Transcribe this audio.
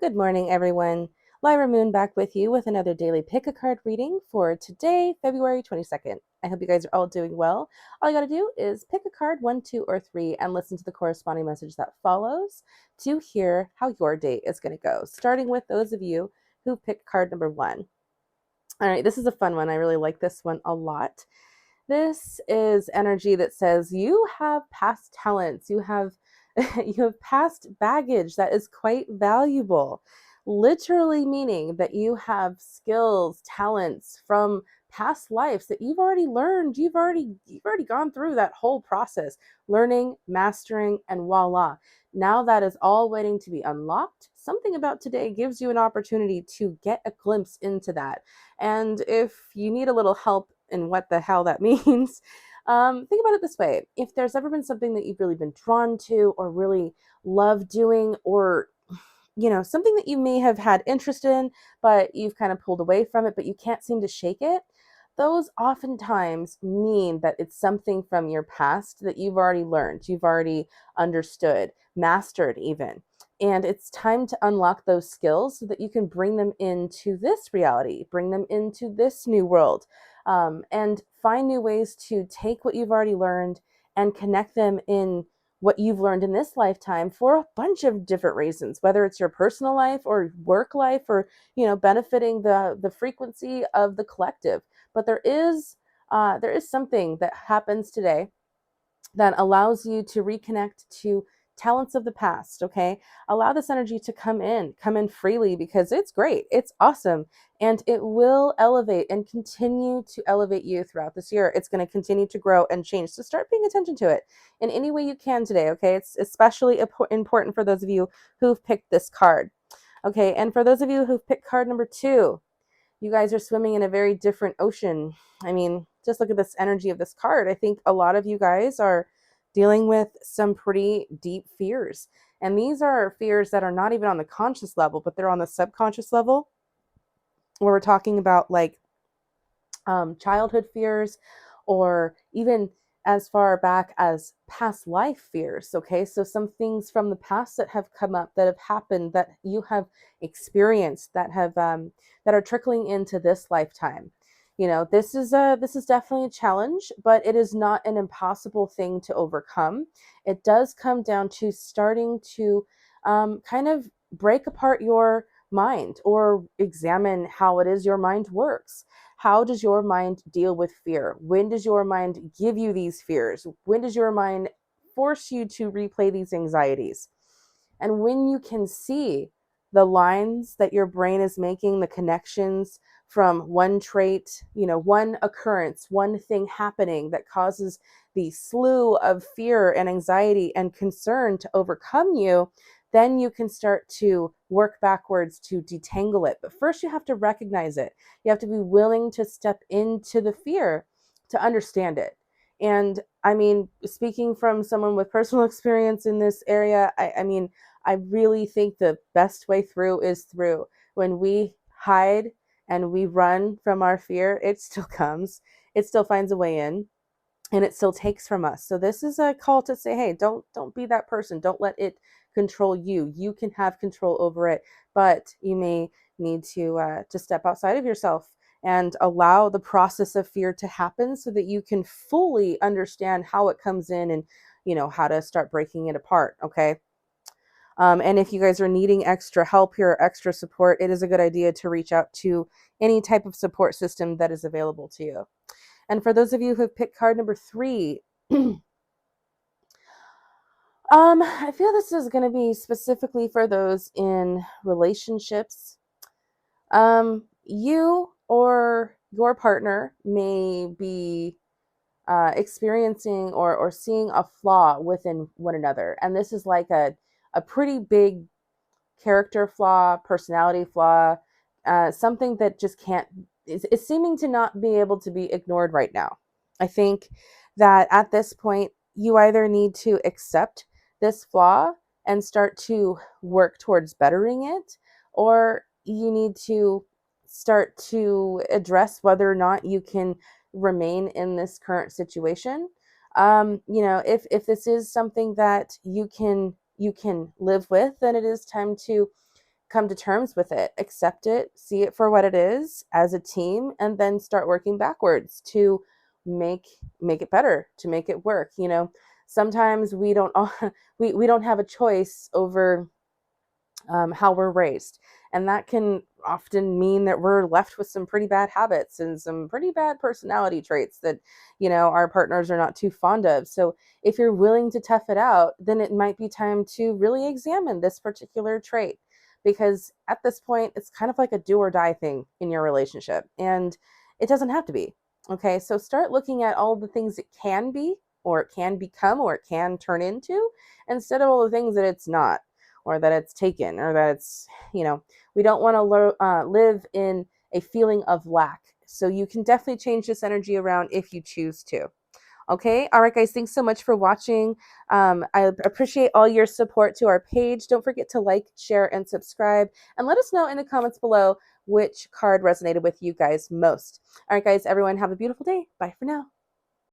Good morning, everyone. Lyra Moon back with you with another daily pick a card reading for today, February 22nd. I hope you guys are all doing well. All you got to do is pick a card, one, two, or three, and listen to the corresponding message that follows to hear how your day is going to go. Starting with those of you who picked card number one. All right, this is a fun one. I really like this one a lot. This is energy that says you have past talents, you have you have past baggage that is quite valuable. Literally meaning that you have skills, talents from past lives that you've already learned. You've already gone through that whole process, learning, mastering, and voila. Now that is all waiting to be unlocked. Something about today gives you an opportunity to get a glimpse into that. And if you need a little help in what the hell that means, think about it this way. If there's ever been something that you've really been drawn to or really love doing, or something that you may have had interest in, but you've kind of pulled away from it, but you can't seem to shake it, those oftentimes mean that it's something from your past that you've already learned, you've already understood, mastered even. And it's time to unlock those skills so that you can bring them into this reality, bring them into this new world, and find new ways to take what you've already learned and connect them in what you've learned in this lifetime for a bunch of different reasons, whether it's your personal life or work life, or benefiting the frequency of the collective. But there is something that happens today that allows you to reconnect to talents of the past. Okay, allow this energy to come in freely, because it's great, it's awesome, and it will elevate and continue to elevate you throughout this year. It's going to continue to grow and change, so start paying attention to it in any way you can today. Okay, it's especially important for those of you who've picked this card. Okay, and for those of you who've picked card number two, you guys are swimming in a very different ocean. I mean, just look at this energy of this card. I think a lot of you guys are dealing with some pretty deep fears. And these are fears that are not even on the conscious level, but they're on the subconscious level, where we're talking about like childhood fears, or even as far back as past life fears. Okay, so some things from the past that have come up, that have happened, that you have experienced, that are trickling into this lifetime. This is definitely a challenge, but it is not an impossible thing to overcome. It does come down to starting to kind of break apart your mind, or examine how it is your mind works. How does your mind deal with fear? When does your mind give you these fears? When does your mind force you to replay these anxieties? And when you can see the lines that your brain is making, the connections from one trait, one occurrence, one thing happening that causes the slew of fear and anxiety and concern to overcome you, then you can start to work backwards to detangle it. But first, you have to recognize it. You have to be willing to step into the fear to understand it. And I mean, speaking from someone with personal experience in this area, I mean, I really think the best way through is through. When we hide and we run from our fear, it still comes, it still finds a way in, and it still takes from us. So this is a call to say, hey, don't be that person. Don't let it control you. You can have control over it, but you may need to step outside of yourself and allow the process of fear to happen, so that you can fully understand how it comes in, and how to start breaking it apart. Okay. And if you guys are needing extra help here, or extra support, it is a good idea to reach out to any type of support system that is available to you. And for those of you who have picked card number three, I feel this is going to be specifically for those in relationships. You or your partner may be experiencing or seeing a flaw within one another. And this is like a pretty big character flaw, personality flaw, something that just can't, is seeming to not be able to be ignored right now. I think that at this point, you either need to accept this flaw and start to work towards bettering it, or you need to start to address whether or not you can remain in this current situation. If this is something that you can live with, then it is time to come to terms with it, accept it, see it for what it is as a team, and then start working backwards to make make it better, to make it work. Sometimes we don't we don't have a choice over how we're raised. And that can often mean that we're left with some pretty bad habits and some pretty bad personality traits that, our partners are not too fond of. So if you're willing to tough it out, then it might be time to really examine this particular trait. Because at this point, it's kind of like a do or die thing in your relationship. And it doesn't have to be. Okay. So start looking at all the things it can be, or it can become, or it can turn into, instead of all the things that it's not, or that it's taken, or that it's, we don't want to live in a feeling of lack. So you can definitely change this energy around if you choose to. Okay. All right, guys. Thanks so much for watching. I appreciate all your support to our page. Don't forget to like, share, and subscribe. And let us know in the comments below which card resonated with you guys most. All right, guys. Everyone have a beautiful day. Bye for now.